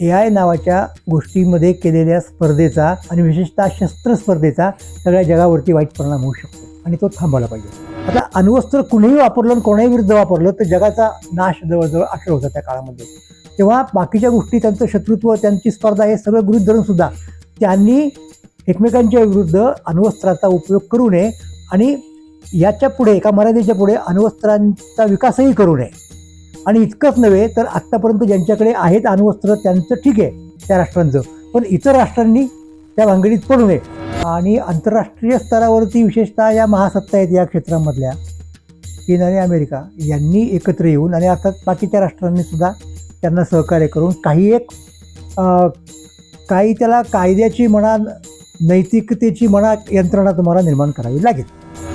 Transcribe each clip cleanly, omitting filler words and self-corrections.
AI नावाच्या गोष्टीमध्ये केलेल्या स्पर्धेचा आणि विशेषतः शस्त्र स्पर्धेचा सगळ्या जगावरती वाईट परिणाम होऊ शकतो आणि तो थांबवला पाहिजे. आता अण्वस्त्र कुणीही वापरलं आणि कोणाही विरुद्ध वापरलं तर जगाचा नाश जवळजवळ अखेर होता त्या काळामध्ये. तेव्हा बाकीच्या गोष्टी, त्यांचं शत्रुत्व, त्यांची स्पर्धा हे सगळं गृहीत धरून सुद्धा त्यांनी एकमेकांच्या विरुद्ध अण्वस्त्राचा उपयोग करू नये आणि याच्या पुढे एका मर्यादेच्या पुढे अण्वस्त्रांचा विकासही करू नये. आणि इतकंच नव्हे तर आत्तापर्यंत ज्यांच्याकडे आहेत अण्वस्त्र त्यांचं ठीक आहे त्या राष्ट्रांचं, पण इतर राष्ट्रांनी त्या भानगडीत पडू नये. आणि आंतरराष्ट्रीय स्तरावरती विशेषतः या महासत्ता आहेत या क्षेत्रामधल्या, चीन आणि अमेरिका यांनी एकत्र येऊन आणि अर्थात बाकीच्या राष्ट्रांनी सुद्धा त्यांना सहकार्य करून काही त्याला कायद्याची म्हणा, नैतिकतेची म्हणा यंत्रणा तुम्हाला निर्माण करावी लागेल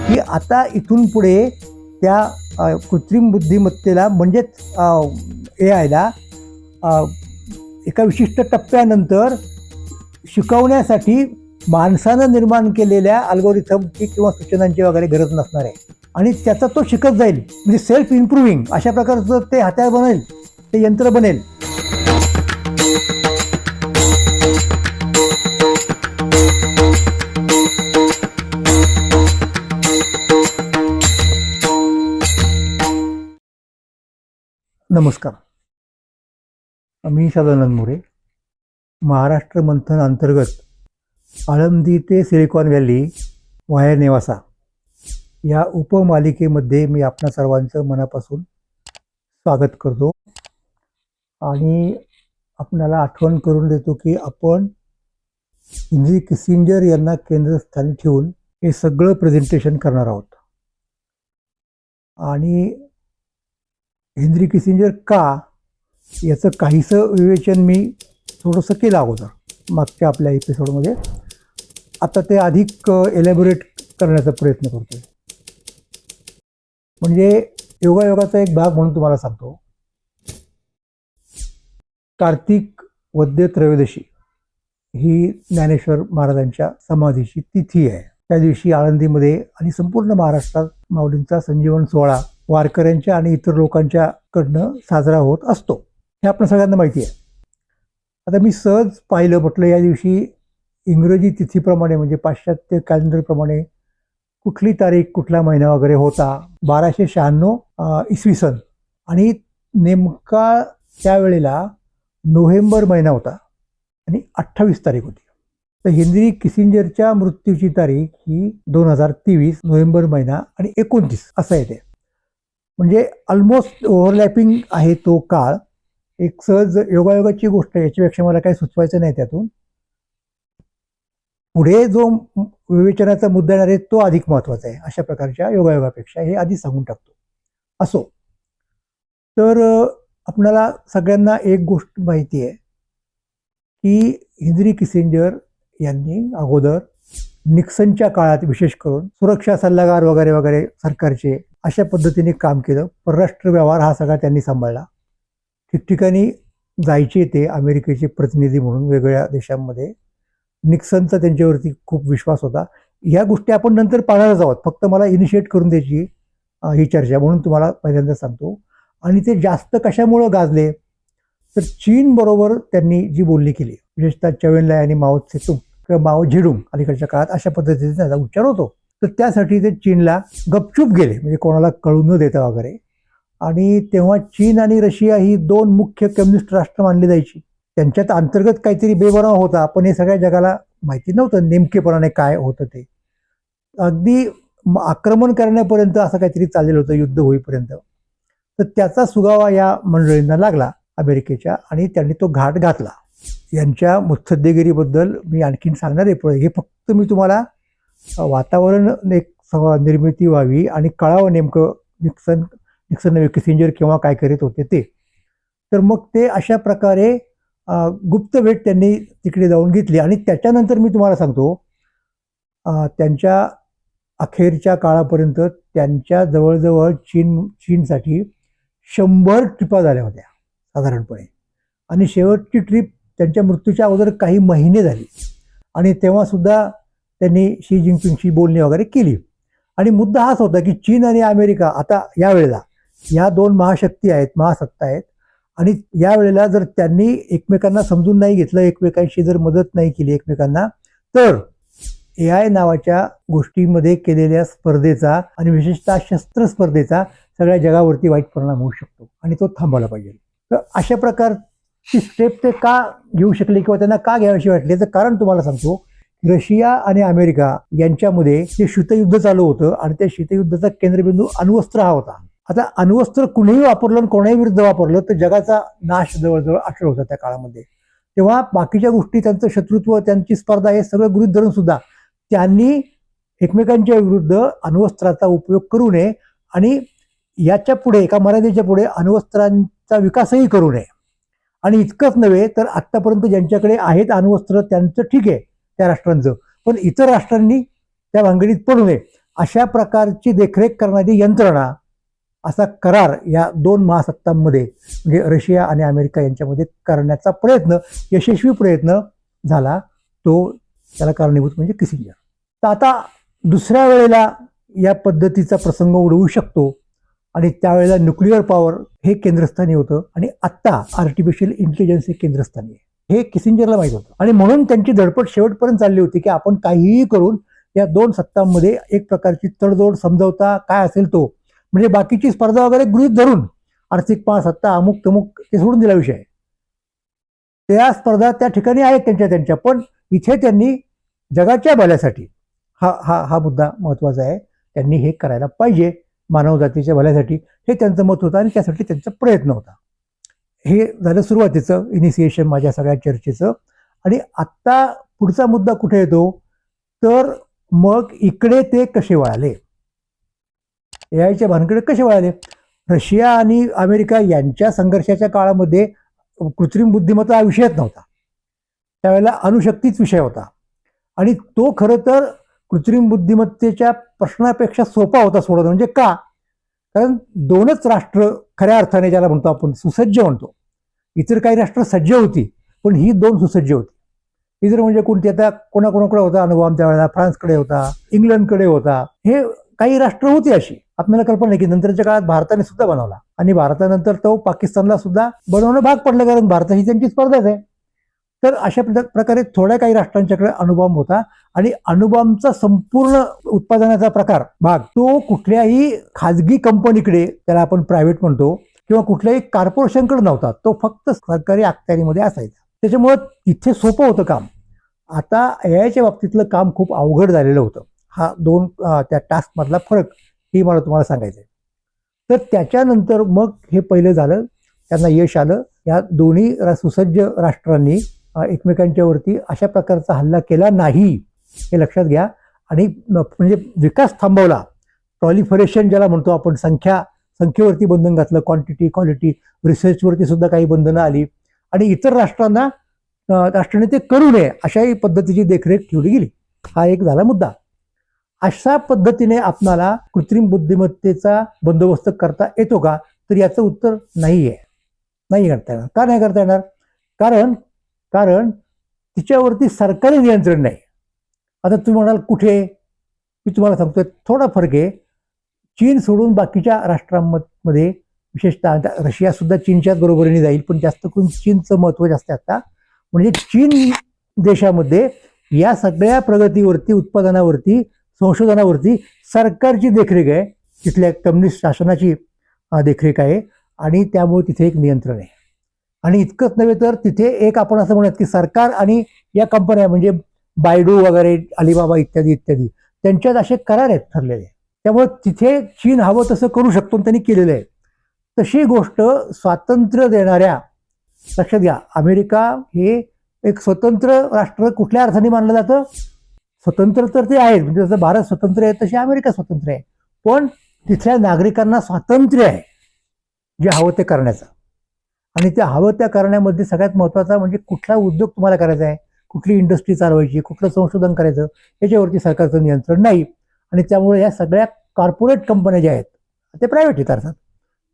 की आता इथून पुढे त्या कृत्रिम बुद्धिमत्तेला म्हणजेच AIला एका विशिष्ट टप्प्यानंतर शिकवण्यासाठी माणसानं निर्माण केलेल्या अल्गोरिथमची किंवा सूचनांची वगैरे गरज नसणार आहे आणि त्याचा तो शिकत जाईल. म्हणजे सेल्फ इम्प्रूव्हिंग अशा प्रकारचं ते हत्यार बनेल, ते यंत्र बनेल. नमस्कार, मी सदानंद मोरे. महाराष्ट्र मंथन अंतर्गत आळंदी ते सिलिकॉन व्हॅली वाया नेवासा या उपमालिकेमध्ये मी आपणा सर्वांचं मनापासून स्वागत करतो आणि आपणाला आठवण करून देतो की आपण हेनरी किसिंजर यांना केंद्रस्थानी ठेवून हे सगळं प्रेझेंटेशन करणार आहोत. आणि हेनरी किसिंजर का याचं काहीसं विवेचन मी थोडंसं केलं अगोदर मागच्या आपल्या एपिसोडमध्ये. आता ते अधिक एलॅबोरेट करण्याचा प्रयत्न करतो. म्हणजे योगायोगाचा एक भाग म्हणून तुम्हाला सांगतो. कार्तिक वद्य त्रयोदशी ही ज्ञानेश्वर महाराजांच्या समाधीची तिथी आहे. त्या दिवशी आळंदीमध्ये आणि संपूर्ण महाराष्ट्रात माऊलींचा संजीवन सोहळा वारकऱ्यांच्या आणि इतर लोकांच्या कडनं साजरा होत असतो, हे आपण सगळ्यांना माहिती आहे. आता मी सहज पाहिलं, म्हटलं या दिवशी इंग्रजी तिथीप्रमाणे म्हणजे पाश्चात्य कॅलेंडरप्रमाणे कुठली तारीख, कुठला महिना वगैरे होता. 1296 इसवी सन आणि नेमका त्यावेळेला नोव्हेंबर महिना होता आणि 28 तारीख होती. तर हेनरी किसिंजरच्या मृत्यूची तारीख ही 2023 नोव्हेंबर महिना आणि 29 असं येते. म्हणजे ऑलमोस्ट ओव्हरलॅपिंग आहे तो काळ. एक सहज योगायोगाची गोष्ट, याच्यापेक्षा मला काही सुचवायचं नाही. त्यातून पुढे जो विवेचनाचा मुद्दा येणार आहे तो अधिक महत्त्वाचा आहे. अशा प्रकारच्या योगायोगापेक्षा हे आधी सांगून टाकतो. असो, तर आपल्याला सगळ्यांना एक गोष्ट माहिती आहे की हेनरी किसिंजर यांनी अगोदर निक्सनच्या काळात विशेष करून सुरक्षा सल्लागार वगैरे वगैरे सरकारचे अशा पद्धतीने काम केलं. परराष्ट्र व्यवहार हा सगळा त्यांनी सांभाळला. ठिकठिकाणी जायचे ते अमेरिकेचे प्रतिनिधी म्हणून वेगवेगळ्या देशांमध्ये. निक्सनचा त्यांच्यावरती खूप विश्वास होता. ह्या गोष्टी आपण नंतर पाहणारच आहोत. फक्त मला इनिशिएट करून द्यायची ही चर्चा म्हणून तुम्हाला पहिल्यांदा सांगतो. आणि ते जास्त कशामुळं गाजले तर चीन बरोबर त्यांनी जी बोलणी केली, विशेषतः चवेनलाई आणि माओ त्से-तुंग किंवा माओ झेडुंग अलीकडच्या काळात अशा पद्धतीने त्याचा उच्चार होतो. तर त्यासाठी ते चीनला गपचूप गेले, म्हणजे कोणाला कळू न देता वगैरे. आणि तेव्हा चीन आणि रशिया ही दोन मुख्य कम्युनिस्ट राष्ट्र मानली जायची. त्यांच्यात अंतर्गत काहीतरी बेबनाव होता, पण हे सगळ्या जगाला माहिती नव्हतं नेमकेपणाने काय होतं ते. अगदी आक्रमण करण्यापर्यंत असं काहीतरी चाललेलं होतं, युद्ध होईपर्यंत. तर त्याचा सुगावा या मंडळींना लागला अमेरिकेच्या आणि त्यांनी तो घाट घातला. यांच्या मुत्सद्देगिरीबद्दल मी आणखीन सांगणार आहे. हे फक्त मी तुम्हाला वातावरण एक निर्मिती व्हावी आणि कळावं नेमकं निक्सन किसिंजर केव्हा काय करीत होते ते. तर मग ते अशा प्रकारे गुप्त भेट त्यांनी तिकडे जाऊन घेतली. आणि त्याच्यानंतर मी तुम्हाला सांगतो, त्यांच्या अखेरच्या काळापर्यंत त्यांच्या जवळजवळ चीनसाठी 100 ट्रिपा झाल्या होत्या साधारणपणे. आणि शेवटची ट्रिप त्यांच्या मृत्यूच्या अगोदर काही महिने झाली आणि तेव्हा सुद्धा त्यांनी शी जिनपिंगशी बोलणी वगैरे केली. आणि मुद्दा हाच होता की चीन आणि अमेरिका आता यावेळेला या दोन महाशक्ती आहेत, महासत्ता आहेत आणि या वेळेला जर त्यांनी एकमेकांना समजून नाही घेतलं, एकमेकांशी जर मदत नाही केली एकमेकांना, तर AI नावाच्या गोष्टीमध्ये केलेल्या स्पर्धेचा आणि विशेषतः शस्त्र स्पर्धेचा सगळ्या जगावरती वाईट परिणाम होऊ शकतो आणि तो थांबवला पाहिजे. तर अशा प्रकारची स्टेप ते का घेऊ शकले किंवा त्यांना का घ्यावीशी वाटली, तर कारण तुम्हाला सांगतो, रशिया आणि अमेरिका यांच्यामध्ये जे शीतयुद्ध चालू होतं आणि त्या शीतयुद्धाचा केंद्रबिंदू अण्वस्त्र हा होता. आता अण्वस्त्र कुणीही वापरलं आणि कोणाही विरुद्ध वापरलं तर जगाचा नाश जवळजवळ अटळ होता त्या काळामध्ये. तेव्हा बाकीच्या गोष्टी, त्यांचं शत्रुत्व, त्यांची स्पर्धा हे सगळं गृहीत धरून सुद्धा त्यांनी एकमेकांच्या विरुद्ध अण्वस्त्राचा उपयोग करू नये आणि याच्या पुढे एका मर्यादेच्या पुढे अण्वस्त्रांचा विकासही करू नये. आणि इतकंच नव्हे तर आत्तापर्यंत ज्यांच्याकडे आहेत अण्वस्त्र त्यांचं ठीक आहे त्या राष्ट्रांचं, पण इतर राष्ट्रांनी त्या भानगडीत पडू नये अशा प्रकारची देखरेख करणारी यंत्रणा, असा करार या दोन महासत्तांमध्ये म्हणजे रशिया आणि अमेरिका यांच्यामध्ये करण्याचा प्रयत्न, यशस्वी प्रयत्न झाला. तो त्याला कारणीभूत म्हणजे किसिंजर. तर आता दुसऱ्या वेळेला या पद्धतीचा प्रसंग उडवू शकतो आणि त्यावेळेला न्यूक्लिअर पॉवर हे केंद्रस्थानी होतं आणि आत्ता आर्टिफिशियल इंटेलिजन्स हे केंद्रस्थानी आहे, हे किसिंजरला माहीत होतं. आणि म्हणून त्यांची धडपड शेवटपर्यंत चालली होती की आपण काहीही करून या दोन सत्तांमध्ये एक प्रकारची तडजोड, समजवता काय असेल तो, म्हणजे बाकीची स्पर्धा वगैरे गृहीत धरून आर्थिक महासत्ता अमुक तमुक ते सोडून दिला विषय. त्या स्पर्धा त्या ठिकाणी आहेत त्यांच्या, पण इथे त्यांनी जगाच्या भल्यासाठी हा हा हा मुद्दा महत्वाचा आहे, त्यांनी हे करायला पाहिजे मानवजातीच्या भल्यासाठी, हे त्यांचं मत होतं आणि त्यासाठी त्यांचा प्रयत्न होता. हे झालं सुरुवातीचं इनिशिएशन माझ्या सगळ्या चर्चेचं. आणि आत्ता पुढचा मुद्दा कुठे येतो, तर मग इकडे ते कसे वळाले, AIच्या भानकडे कसे वळाले. रशिया आणि अमेरिका यांच्या संघर्षाच्या काळामध्ये कृत्रिम बुद्धिमत्ता हा विषयच नव्हता, त्यावेळेला अणुशक्तीच विषय होता आणि तो खरं तर कृत्रिम बुद्धिमत्तेच्या प्रश्नापेक्षा सोपा होता सोडवणं. म्हणजे का, कारण दोनच राष्ट्र खऱ्या अर्थाने ज्याला म्हणतो आपण सुसज्ज म्हणतो, इतर काही राष्ट्र सज्ज होती पण ही दोन सुसज्ज होती. इतर म्हणजे कोणती, आता कोणाकोणाकडे होता अनुभव त्यावेळेला, फ्रान्सकडे होता, इंग्लंडकडे होता, हे काही राष्ट्र होती अशी. आपल्याला कल्पना नाही की नंतरच्या काळात भारताने सुद्धा बनवला आणि भारतानंतर तो पाकिस्तानला सुद्धा बनवणं भाग पडलं, कारण भारताची त्यांची स्पर्धाच आहे. तर अशा प्रकारे थोड्या काही राष्ट्रांच्याकडे अणुबॉम्ब होता आणि अणुबॉम्बचा संपूर्ण उत्पादनाचा प्रकार भाग तो कुठल्याही खाजगी कंपनीकडे, त्याला आपण प्रायव्हेट म्हणतो, किंवा कुठल्याही कॉर्पोरेशनकडे नव्हता, तो फक्त सरकारी अखत्यारीमध्ये असायचा. त्याच्यामुळे तिथे सोपं होतं काम. आता AIच्या बाबतीतलं काम खूप अवघड झालेलं होतं. हा दोन त्या टास्क मधला फरक हे मला तुम्हाला सांगायचं आहे. तर त्याच्यानंतर मग हे पहिलं झालं, त्यांना यश आलं. या दोन्ही सुसज्ज राष्ट्रांनी एकमेकांच्या वरती अशा प्रकारचा हल्ला केला नाही हे लक्षात घ्या आणि म्हणजे विकास थांबवला. प्रॉलिफरेशन ज्याला म्हणतो आपण, संख्येवरती बंधन घातलं, क्वांटिटी क्वालिटी रिसर्चवरती सुद्धा काही बंधनं आली आणि इतर राष्ट्रांनी ते करू नये अशाही पद्धतीची देखरेख ठेवली गेली. हा एक झाला मुद्दा. अशा पद्धतीने आपणाला कृत्रिम बुद्धिमत्तेचा बंदोबस्त करता येतो का, तर याचं उत्तर नाही आहे, नाही करता येणार. का नाही करता येणार, कारण तिच्यावरती सरकारी नियंत्रण नाही. आता तुम्ही म्हणाल कुठे, मी तुम्हाला सांगतोय थोडा फरक आहे. चीन सोडून बाकीच्या राष्ट्रांमध्ये, विशेषतः रशिया सुद्धा चीनच्याच बरोबरीने जाईल, पण जास्त करून चीनचं महत्व जास्त आहे आता. म्हणजे चीन देशामध्ये या सगळ्या प्रगतीवरती, उत्पादनावरती, संशोधनावरती सरकारची देखरेख आहे, तिथल्या कम्युनिस्ट शासनाची देखरेख आहे आणि त्यामुळे तिथे एक नियंत्रण आहे. आणि इतकंच नव्हे तर तिथे एक आपण असं म्हणूयात की सरकार आणि या कंपन्या म्हणजे बायडू वगैरे, अलिबाबा इत्यादी इत्यादी, त्यांच्यात असे करार आहेत ठरलेले. त्यामुळे तिथे चीन हवं तसं करू शकतो, त्यांनी केलेलं आहे. तशी गोष्ट स्वातंत्र्य देणाऱ्या, लक्षात घ्या, अमेरिका हे एक स्वतंत्र राष्ट्र कुठल्या अर्थाने मानलं जातं, स्वतंत्र तर ते आहे, म्हणजे जसं भारत स्वतंत्र आहे तशी अमेरिका स्वतंत्र आहे, पण तिथल्या नागरिकांना स्वातंत्र्य आहे जे हवं ते करण्याचं. आणि त्या हवं त्या करण्यामध्ये सगळ्यात महत्त्वाचा म्हणजे कुठला उद्योग तुम्हाला करायचा आहे, कुठली इंडस्ट्री चालवायची, कुठलं संशोधन करायचं, याच्यावरती सरकारचं नियंत्रण नाही. आणि त्यामुळे या सगळ्या कॉर्पोरेट कंपन्या ज्या आहेत, ते प्रायव्हेट आहेत अर्थात,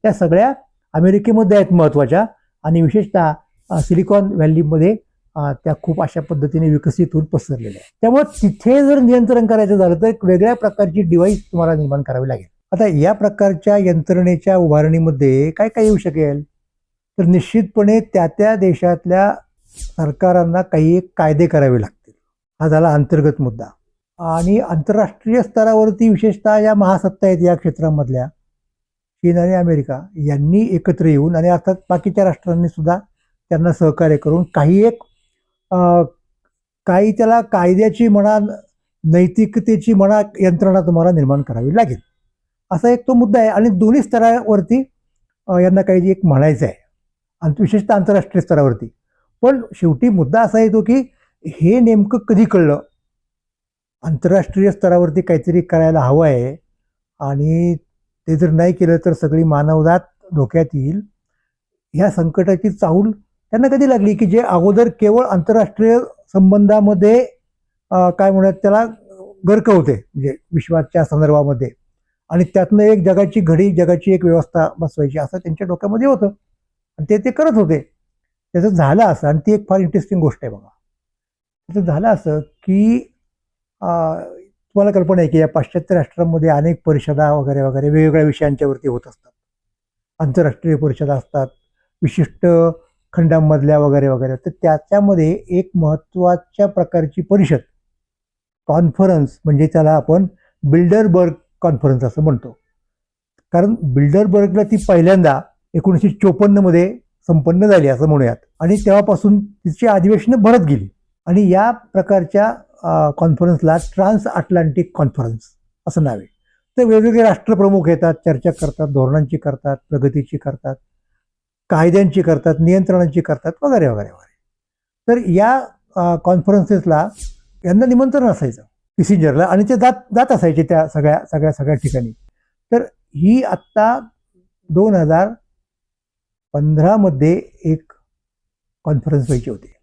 त्या सगळ्या अमेरिकेमध्ये आहेत महत्त्वाच्या आणि विशेषतः सिलिकॉन व्हॅलीमध्ये त्या खूप अशा पद्धतीने विकसित होऊन पसरलेल्या आहेत. त्यामुळे तिथे जर नियंत्रण करायचं झालं तर एक वेगळ्या प्रकारची डिव्हाइस तुम्हाला निर्माण करावी लागेल. आता या प्रकारच्या यंत्रणेच्या उभारणीमध्ये काय काय येऊ शकेल, तर निश्चितपणे त्या देशातल्या सरकारांना काही एक कायदे करावे लागतील. हा झाला अंतर्गत मुद्दा. आणि आंतरराष्ट्रीय स्तरावरती विशेषतः या महासत्ता आहेत या क्षेत्रामधल्या, चीन आणि अमेरिका यांनी एकत्र येऊन आणि अर्थात बाकीच्या राष्ट्रांनी सुद्धा त्यांना सहकार्य करून काही त्याला कायद्याची म्हणा, नैतिकतेची म्हणा यंत्रणा तुम्हाला निर्माण करावी लागेल, असा एक तो मुद्दा आहे. आणि दोन्ही स्तरावरती यांना काही एक म्हणायचं आहे, विशेषतः आंतरराष्ट्रीय स्तरावरती. पण शेवटी मुद्दा असा येतो की हे नेमकं कधी कळलं, आंतरराष्ट्रीय स्तरावरती काहीतरी करायला हवं आहे आणि ते जर नाही केलं तर सगळी मानवजात धोक्यात येईल, ह्या संकटाची चाहूल त्यांना कधी लागली की जे अगोदर केवळ आंतरराष्ट्रीय संबंधामध्ये काय म्हणतात त्याला गर्क होते, म्हणजे विश्वाच्या संदर्भामध्ये, आणि त्यातनं एक जगाची घडी, जगाची एक व्यवस्था बसवायची असं त्यांच्या डोक्यामध्ये होतं आणि ते करत होते. त्याचं झालं असं, आणि ती एक फार इंटरेस्टिंग गोष्ट आहे बघा. त्याचं झालं असं की तुम्हाला कल्पना आहे की या पाश्चात्य राष्ट्रांमध्ये अनेक परिषदा वगैरे वगैरे वेगवेगळ्या विषयांच्यावरती होत असतात. आंतरराष्ट्रीय परिषदा असतात विशिष्ट खंडांमधल्या वगैरे वगैरे. तर त्याच्यामध्ये एक महत्त्वाच्या प्रकारची परिषद, कॉन्फरन्स, म्हणजे त्याला आपण बिल्डरबर्ग कॉन्फरन्स असं म्हणतो. कारण बिल्डरबर्गला ती पहिल्यांदा 1954 मध्ये संपन्न झाली असं म्हणूयात, आणि तेव्हापासून तिची अधिवेशनं भरत गेली. आणि या प्रकारच्या कॉन्फरन्सला ट्रान्स अटलांटिक कॉन्फरन्स असं नाव आहे. तर वेगवेगळे राष्ट्रप्रमुख येतात, चर्चा करतात, धोरणांची करतात, प्रगतीची करतात, कायद्यांची करतात, नियंत्रणांची करतात वगैरे वगैरे वगैरे. तर या कॉन्फरन्सेसला यांना निमंत्रण असायचं किसिंजरला, आणि ते जात असायचे त्या सगळ्या ठिकाणी. तर ही आत्ता 2015 मध्ये एक कॉन्फरन्स व्हायची होती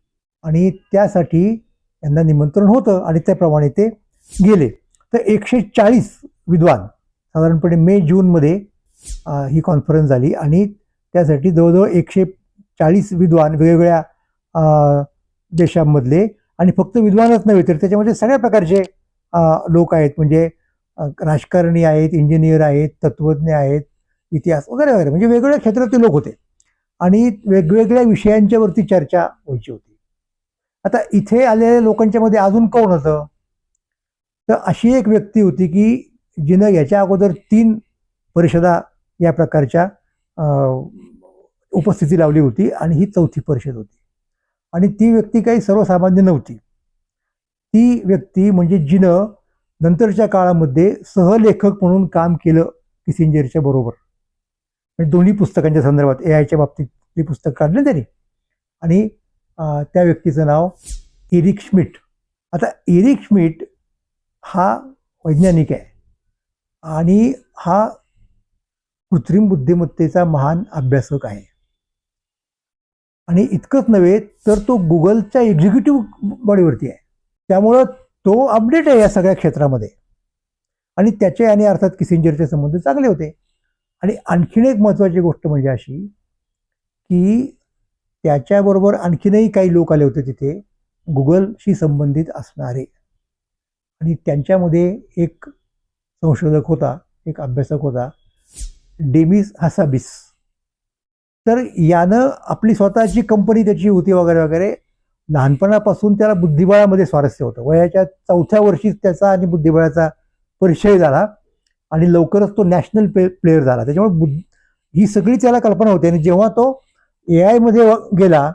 आणि त्यासाठी यांना निमंत्रण होतं आणि त्याप्रमाणे ते गेले. तर 140 विद्वान साधारणपणे मे जूनमध्ये ही कॉन्फरन्स झाली आणि त्यासाठी जवळजवळ 140 विद्वान वेगवेगळ्या देशांमधले, आणि फक्त विद्वानच नव्हे तर त्याच्यामध्ये सगळ्या प्रकारचे लोक आहेत, म्हणजे राजकारणी आहेत, इंजिनियर आहेत, तत्वज्ञ आहेत, इतिहास वगैरे वगैरे, म्हणजे वेगवेगळ्या क्षेत्रातले लोक होते आणि वेगवेगळ्या विषयांच्यावरती चर्चा व्हायची होती. आता इथे आलेल्या लोकांच्या मध्ये अजून कोण होतं, तर अशी एक व्यक्ती होती की जिनं याच्या अगोदर 3 परिषदा या प्रकारच्या उपस्थिती लावली होती आणि ही 4थी परिषद होती. आणि ती व्यक्ती काही सर्वसामान्य नव्हती. ती व्यक्ती म्हणजे जिनं नंतरच्या काळामध्ये सहलेखक म्हणून काम केलं किसिंजरच्या बरोबर, म्हणजे दोन्ही पुस्तकांच्या संदर्भात एआयच्या बाबतीतली पुस्तक काढले त्यांनी. आणि त्या व्यक्तीचं नाव एरिक श्मिट. आता एरिक श्मिट हा वैज्ञानिक आहे आणि हा कृत्रिम बुद्धिमत्तेचा महान अभ्यासक आहे. आणि इतकंच नव्हे तर तो गुगलच्या एक्झिक्युटिव्ह बॉडीवरती आहे. त्यामुळं तो अपडेट आहे या सगळ्या क्षेत्रामध्ये. आणि त्याचे आणि अर्थात किसिंजरचे संबंध चांगले होते. आणि आणखीन एक महत्त्वाची गोष्ट म्हणजे अशी की त्याच्याबरोबर आणखीनही काही लोक आले होते तिथे गुगलशी संबंधित असणारे, आणि त्यांच्यामध्ये एक संशोधक होता, एक अभ्यासक होता, डेमिस हासाबिस. तर यानं आपली स्वतःची कंपनी त्याची होती वगैरे वगैरे. लहानपणापासून त्याला बुद्धिबळामध्ये स्वारस्य होतं. वयाच्या 4थ्या वर्षीच त्याचा आणि बुद्धिबळाचा परिचय झाला आणि लवकरच तो नॅशनल प्लेयर झाला. त्याच्यामुळे ही सगळी त्याला कल्पना होती. आणि जेव्हा तो एआय मध्ये गेला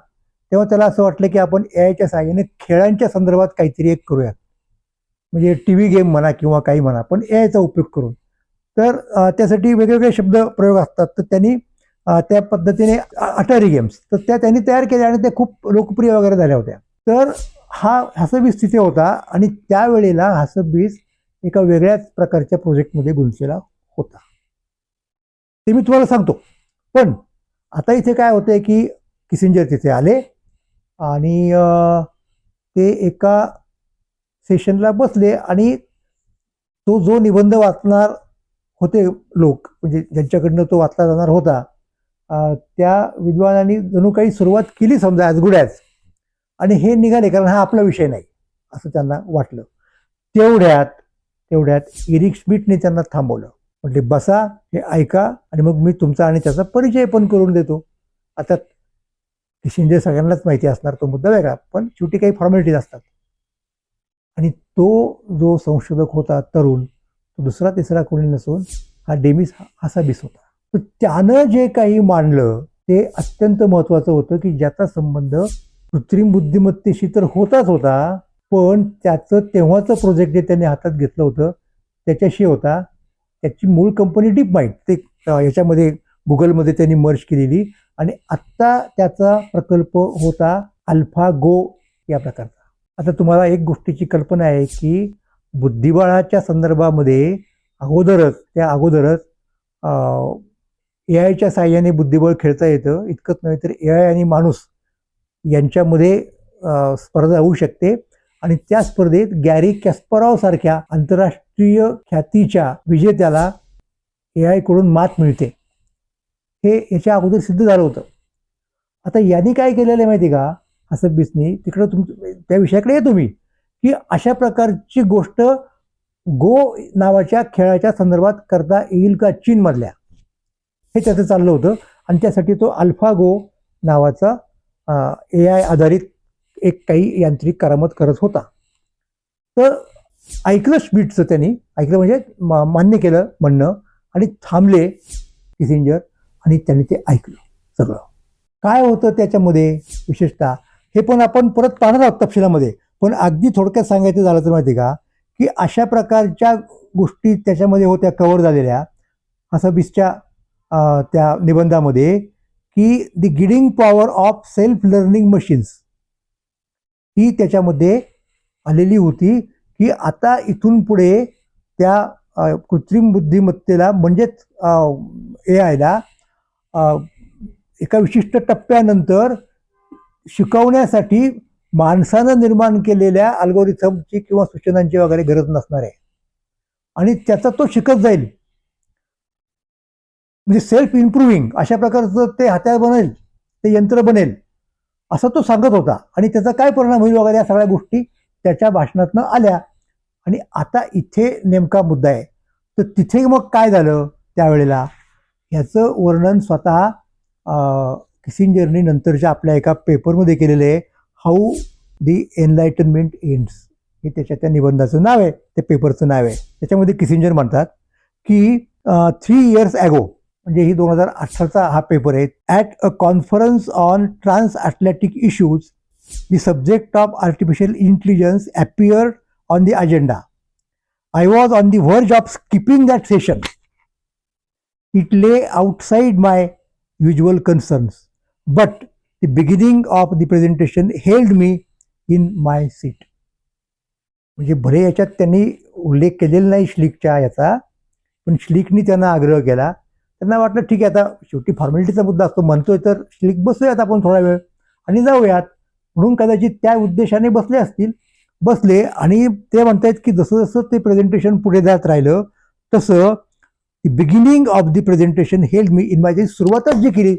तेव्हा त्याला असं वाटलं की आपण एआयच्या साहाय्याने खेळांच्या संदर्भात काहीतरी एक करूयात, म्हणजे टीव्ही गेम म्हणा किंवा काही म्हणा, पण एआयचा उपयोग करून. तर त्यासाठी वेगवेगळे शब्द प्रयोग असतात. तर त्यांनी त्या पद्धतीने अटारी गेम्स तर त्यांनी तयार केल्या आणि त्या खूप लोकप्रिय वगैरे झाल्या होत्या. तर हा हासबीस तिथे होता आणि त्यावेळेला हासबीस एका वेगळ्याच प्रकारच्या प्रोजेक्टमध्ये गुंतलेला होता, ते मी तुम्हाला सांगतो. पण आता इथे काय होतंय की किसिंजर तिथे आले आणि ते एका सेशनला बसले आणि तो जो निबंध वाचणार होते लोक, म्हणजे ज्यांच्याकडनं तो वाचला जाणार होता, त्या विद्वानांनी जणू काही सुरुवात केली समजा आजगुड्याच, आणि हे निघाले कारण हा आपला विषय नाही असं त्यांना वाटलं. तेवढ्यात एरिक श्मिटने त्यांना थांबवलं. म्हटले बसा, हे ऐका आणि मग मी तुमचा आणि त्याचा परिचय पण करून देतो. आता किसिंजर सगळ्यांनाच माहिती असणार, तो मुद्दा वेगळा, पण शेवटी काही फॉर्मॅलिटीज असतात. आणि तो जो संशोधक होता तरुण, तो दुसरा तिसरा कोणी नसून हा डेमिस हासाबिस होता. तर त्यानं जे काही मांडलं ते अत्यंत महत्वाचं होतं, की ज्याचा संबंध कृत्रिम बुद्धिमत्तेशी तर होताच होता, पण त्याचं तेव्हाचं प्रोजेक्ट जे त्यांनी हातात घेतलं होतं त्याच्याशी होता. त्याची मूळ कंपनी डीप माइंड, ते याच्यामध्ये गुगलमध्ये त्यांनी मर्ज केलेली, आणि आत्ता त्याचा प्रकल्प होता अल्फा गो या प्रकारचा. आता तुम्हाला एक गोष्टीची कल्पना आहे की बुद्धिबळाच्या संदर्भामध्ये अगोदरच ए आयच्या साह्याने बुद्धिबळ खेळता येतं. इतकंच नव्हे तर ए आय आणि माणूस यांच्यामध्ये स्पर्धा होऊ शकते, आणि त्या स्पर्धेत गॅरी कॅस्परॉव सारख्या आंतरराष्ट्रीय ख्यातीच्या विजेत्याला ए आय कडून मात मिळते. हे याच्या अगोदर सिद्ध झालं होतं. आता यांनी काय केलेलं आहे माहिती का, हासाबिसनी, तिकडं त्या विषयाकडे येतो मी, की अशा प्रकारची गोष्ट गो नावाच्या खेळाच्या संदर्भात करता येईल का चीनमधल्या, हे त्याचं चाललं होतं. आणि त्यासाठी तो अल्फा गो नावाचा ए आय आधारित एक काही यांत्रिक करामत करत होता. तर ऐकलं श्मिटचं, त्यांनी ऐकलं म्हणजे मान्य केलं म्हणणं, आणि थांबले किसिंजर, आणि त्यांनी ते ऐकलं सगळं. काय होतं त्याच्यामध्ये विशेषतः हे पण आपण परत पाहणार आहोत तपशिलामध्ये, पण अगदी थोडक्यात सांगायचं झालं तर माहिती का, की अशा प्रकारच्या गोष्टी त्याच्यामध्ये होत्या कव्हर झालेल्या हासाबिसच्या त्या निबंधामध्ये, की the giddying power of self learning machines ही त्याच्यामध्ये आलेली होती, की आता इथून पुढे त्या कृत्रिम बुद्धिमत्तेला म्हणजेच ए आयला एका विशिष्ट टप्प्यानंतर शिकवण्यासाठी माणसानं निर्माण केलेल्या अल्गोरिथमची किंवा सूचनांची वगैरे गरज नसणार आहे, आणि त्याचा तो शिकत जाईल. म्हणजे सेल्फ इम्प्रूव्हिंग अशा प्रकारचं ते हत्यार बनेल, ते यंत्र बनेल, असं तो सांगत होता. आणि त्याचा काय परिणाम होईल वगैरे या सगळ्या गोष्टी त्याच्या भाषणातनं आल्या. आणि आता इथे नेमका मुद्दा आहे. तर तिथे मग काय झालं त्यावेळेला, ह्याचं वर्णन स्वतः किसिंजरनी नंतरच्या आपल्या एका पेपरमध्ये केलेलं आहे, हाऊ दी एनलाइटनमेंट एंड्स, हे त्याच्या त्या निबंधाचं नाव आहे, त्या पेपरचं नाव आहे. त्याच्यामध्ये किसिंजर म्हणतात की 3 years ago, म्हणजे ही 2018चा हा पेपर आहे, at a conference on transatlantic issues the subject of artificial intelligence appeared on the agenda. I was on the verge of skipping that session. It lay outside my usual concerns, but the beginning of the presentation held me in my seat. म्हणजे भले याच्यात त्यांनी उल्लेख केलेला नाही श्लिकच्या याचा, पण श्लिकनी त्यांना आग्रह केला. त्यांना वाटलं ठीक आहे, आता शेवटी फॉर्मॅलिटीचा मुद्दा असतो, म्हणतोय तर श्लिक बसूयात आपण थोडा वेळ आणि जाऊयात, म्हणून कदाचित त्या उद्देशाने बसले असतील. बसले, आणि ते म्हणतायत की जसं जसं ते प्रेझेंटेशन पुढे जात राहिलं तसं the beginning of the presentation held me in my, सुरुवातच जी केली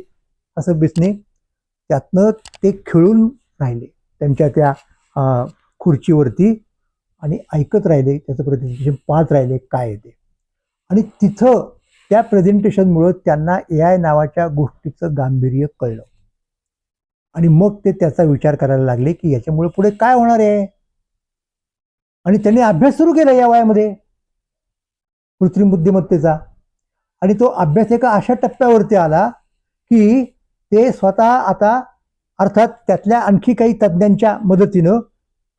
असं बिसने, त्यातनं ते खेळून राहिले त्यांच्या त्या खुर्चीवरती, आणि ऐकत राहिले, त्याचं प्रेझेंटेशन पाहत राहिले काय येते. आणि तिथं त्या प्रेझेंटेशनमुळं त्यांना ए आय नावाच्या गोष्टीचं गांभीर्य कळलं, आणि मग ते त्याचा विचार करायला लागले की याच्यामुळे पुढे काय होणार आहे. आणि त्यांनी अभ्यास सुरू केला या वयामध्ये कृत्रिम बुद्धिमत्तेचा, आणि तो अभ्यास एका अशा टप्प्यावरती आला की ते स्वतः आता, अर्थात त्यातल्या आणखी काही तज्ज्ञांच्या मदतीनं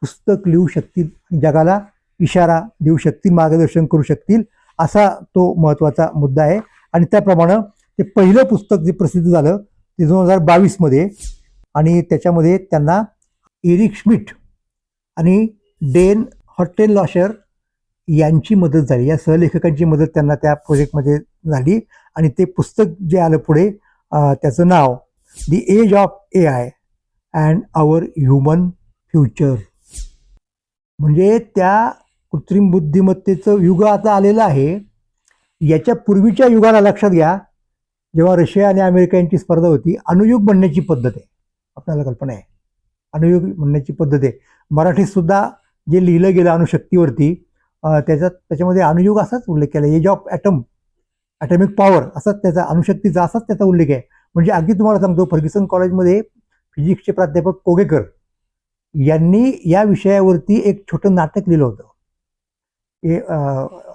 पुस्तक लिहू शकतील, जगाला इशारा देऊ शकतील, मार्गदर्शन करू शकतील, असा तो महत्त्वाचा मुद्दा आहे. आणि त्याप्रमाणे ते पहिलं पुस्तक जे प्रसिद्ध झालं ते 2022मध्ये, आणि त्याच्यामध्ये त्यांना एरिक श्मिट आणि डेन हॉटेनलॉशर यांची मदत झाली, या सहलेखकांची मदत त्यांना त्या प्रोजेक्टमध्ये झाली. आणि ते पुस्तक जे आलं पुढे, त्याचं नाव the age of A I and our human future. म्हणजे त्या कृत्रिम बुद्धिमत्तेचं युग आता आलेलं आहे. याच्या पूर्वीच्या युगाला लक्षात घ्या, जेव्हा रशिया आणि अमेरिका यांची स्पर्धा होती, अनुयुग म्हणण्याची पद्धत आहे, आपल्याला कल्पना आहे अनुयुग म्हणण्याची पद्धत आहे. मराठीत सुद्धा जे लिहिलं गेलं अणुशक्तीवरती, त्याच्यामध्ये अनुयुग असाच उल्लेख केला, एज ऑफ ॲटॉमिक पॉवर असाच त्याचा, अणुशक्तीचा असाच त्याचा उल्लेख आहे. म्हणजे अगदी तुम्हाला सांगतो, फर्ग्युसन कॉलेजमध्ये फिजिक्सचे प्राध्यापक कोगेकर यांनी या विषयावरती एक छोटं नाटक लिहिलं होतं.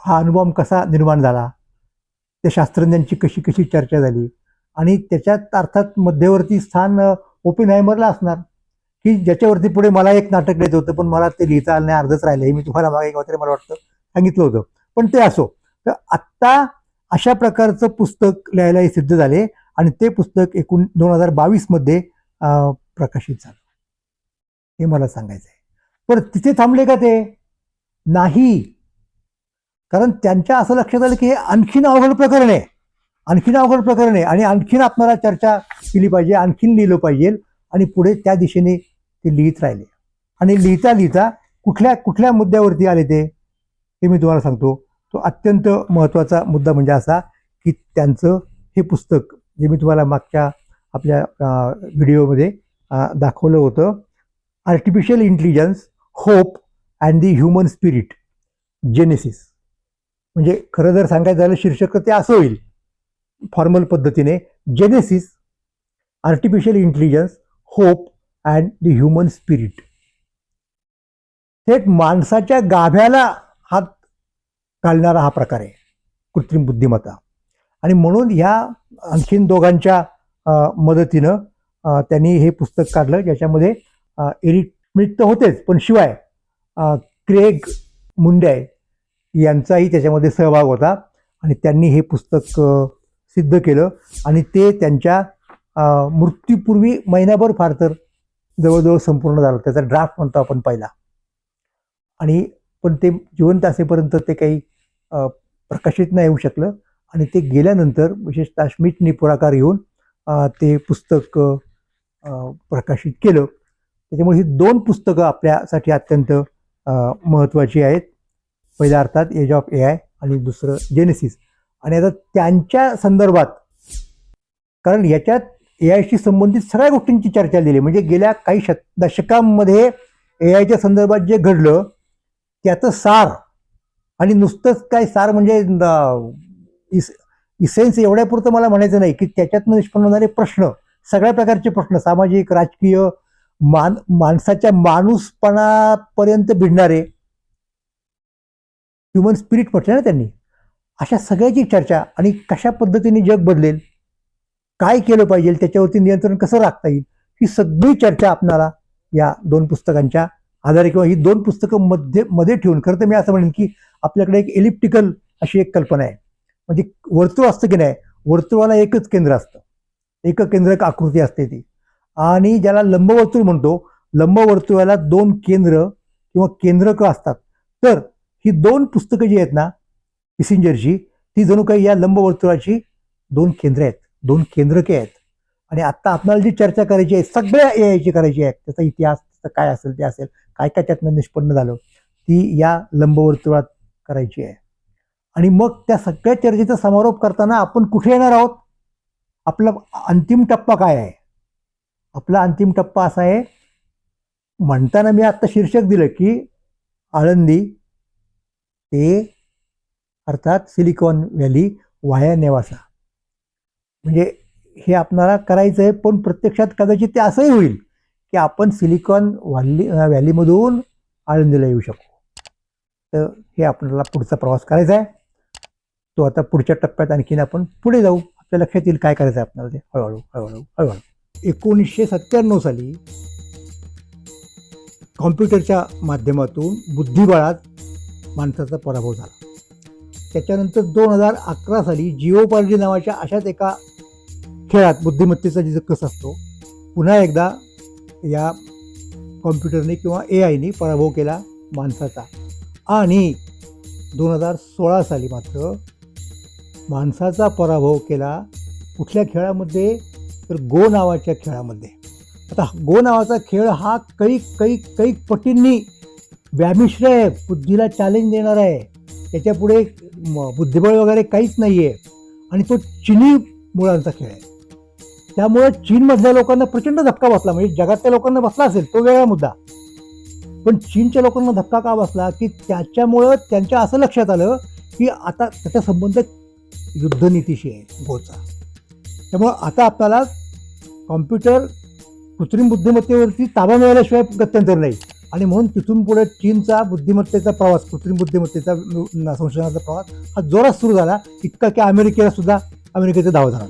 हा अणुबॉम्ब कसा निर्माण झाला, त्या शास्त्रज्ञांची कशी कशी चर्चा झाली, आणि त्याच्यात अर्थात मध्यवर्ती स्थान ओपेनहायमरला असणार, की ज्याच्यावरती पुढे मला एक नाटक लिहायचं होतं, पण मला ते लिहिता आलं नाही, अर्धच राहिलं. हे मी तुम्हाला मागे काहीतरी मला वाटतं सांगितलं होतं. पण ते असो, तर आत्ता अशा प्रकारचं पुस्तक लिहायलाही सिद्ध झाले, आणि ते पुस्तक 2022 मध्ये प्रकाशित झालं. हे मला सांगायचं आहे. पण तिथे थांबले का ते? नाही. कारण त्यांच्या असं लक्षात आलं की हे आणखीन अवघड प्रकरण आहे, आणखीन अवघड प्रकरण आहे, आणि आणखीन आपल्याला चर्चा केली पाहिजे, आणखीन लिहिलं पाहिजे. आणि पुढे त्या दिशेने ते लिहित राहिले. आणि लिहिता लिहिता कुठल्या कुठल्या मुद्द्यावरती आले ते मी तुम्हाला सांगतो. तो अत्यंत महत्त्वाचा मुद्दा म्हणजे असा की त्यांचं हे पुस्तक जे मी तुम्हाला मागच्या आपल्या व्हिडिओमध्ये दाखवलं होतं, artificial intelligence, hope and the human spirit, genesis. म्हणजे खरं जर सांगायचं झालं शीर्षक ते असं होईल फॉर्मल पद्धतीने, genesis, artificial intelligence, hope and the human spirit. थेट माणसाच्या गाभ्याला हात घालणारा हा प्रकार आहे, कृत्रिम बुद्धिमत्ता. आणि म्हणून ह्या आणखीन दोघांच्या मदतीनं त्यांनी हे पुस्तक काढलं, ज्याच्यामध्ये एरिक स्मिथ तर होतेच, पण शिवाय क्रेग मुंडे यांचाही त्याच्यामध्ये सहभाग होता. आणि त्यांनी हे पुस्तक सिद्ध केलं, आणि ते त्यांच्या मृत्यूपूर्वी महिनाभर फार तर जवळजवळ संपूर्ण झालं. त्याचा ड्राफ्ट म्हणतो आपण पहिला. आणि पण ते जिवंत असेपर्यंत ते काही प्रकाशित नाही होऊ शकलं, आणि ते गेल्यानंतर विशेषतः श्मिटनी पुढाकार घेऊन ते पुस्तक प्रकाशित केलं. त्याच्यामुळे ही दोन पुस्तकं आपल्यासाठी अत्यंत महत्त्वाची आहेत. पहिलं अर्थात एज ऑफ AI आणि दुसरं जेनेसिस. आणि आता त्यांच्या संदर्भात, कारण याच्यात AIशी संबंधित सगळ्या गोष्टींची चर्चा झाली. म्हणजे गेल्या काही दशकांमध्ये AIच्या संदर्भात जे घडलं त्याचं सार, आणि नुसतंच काय सार म्हणजे इसेन्स एवढ्यापुरतं मला म्हणायचं नाही, की त्याच्यातनं निष्पन्न होणारे प्रश्न, सगळ्या प्रकारचे प्रश्न, सामाजिक, राजकीय, माणसाच्या माणूसपणापर्यंत भिडणारे, ह्युमन स्पिरिट म्हटलं ना त्यांनी, अशा सगळ्याची चर्चा, आणि कशा पद्धतीने जग बदलेल, काय केलं पाहिजे, त्याच्यावरती नियंत्रण कसं राखता येईल, ही सगळी चर्चा आपल्याला या दोन पुस्तकांच्या आधारे, किंवा ही दोन पुस्तकं मध्ये ठेवून, खरं तर मी असं म्हणेन की आपल्याकडे एक एलिप्टिकल अशी एक कल्पना आहे. म्हणजे वर्तुळ असतं की नाही, वर्तुळाला एकच केंद्र असतं, एककेंद्रक आकृती असते ती. आणि ज्याला लंबवर्तुळ म्हणतो, लंबवर्तुळाला दोन केंद्र किंवा केंद्रक असतात. तर ही दोन पुस्तकं जी आहेत ना किसिंजरची, ती जणू काही या लंबवर्तुळाची दोन केंद्र आहेत, दोन केंद्रके आहेत. आणि आता आपल्याला जी चर्चा करायची आहे, सगळ्या AIची करायची आहे, त्याचा इतिहास काय असेल ते असेल, काय काय त्यातनं निष्पन्न झालं, ती या लंबवर्तुळात करायची आहे. आणि मग त्या सगळ्या चर्चेचा समारोप करताना आपण कुठे येणार आहोत, आपला अंतिम टप्पा काय आहे? आपला अंतिम टप्पा असा आहे, म्हणताना मी आता शीर्षक दिलं की आळंदी ते अर्थात सिलिकॉन व्हॅली वाया नेवासा. म्हणजे हे आपल्याला करायचं आहे, पण प्रत्यक्षात कदाचित ते असंही होईल की आपण सिलिकॉन व्हॅलीमधून आळंदीला येऊ शकू. तर हे आपल्याला पुढचा प्रवास करायचा आहे. तो आता पुढच्या टप्प्यात आणखीन आपण पुढे जाऊ, आपल्या लक्षात येईल काय करायचं आहे आपल्याला, ते हळूहळू हळूहळू हळूहळू. 1997 साली कॉम्प्युटरच्या माध्यमातून बुद्धिबळात माणसाचा पराभव झाला. त्याच्यानंतर 2011 साली जिओपार्डी नावाच्या अशाच एका खेळात बुद्धिमत्तेचा जिचा कस असतो, पुन्हा एकदा या कॉम्प्युटरने किंवा AIने पराभव केला माणसाचा. आणि 2016 साली मात्र माणसाचा पराभव केला कुठल्या खेळामध्ये, तर गो नावाच्या खेळामध्ये. आता गो नावाचा खेळ हा कैक पटींनी व्यामिश्र आहे, बुद्धीला चॅलेंज देणार आहे, त्याच्यापुढे बुद्धिबळ वगैरे काहीच नाही आहे. आणि तो चिनी मुळांचा खेळ आहे. त्यामुळे चीनमधल्या लोकांना प्रचंड धक्का बसला. म्हणजे जगातल्या लोकांना बसला असेल तो वेगळा मुद्दा, पण चीनच्या लोकांना धक्का का बसला की त्याच्यामुळं त्यांच्या असं लक्षात आलं की आता त्याचा संबंध युद्धनीतीशी आहे गोचा. त्यामुळं आता आपल्याला कॉम्प्युटर कृत्रिम बुद्धिमत्तेवरती ताबा मिळाल्याशिवाय गत्यंतर नाही. आणि म्हणून तिथून पुढे चीनचा बुद्धिमत्तेचा प्रवास, कृत्रिम बुद्धिमत्तेचा संशोधनाचा प्रवास हा जोरात सुरू झाला, इतका की अमेरिकेला सुद्धा अमेरिकेचा धावा झाला.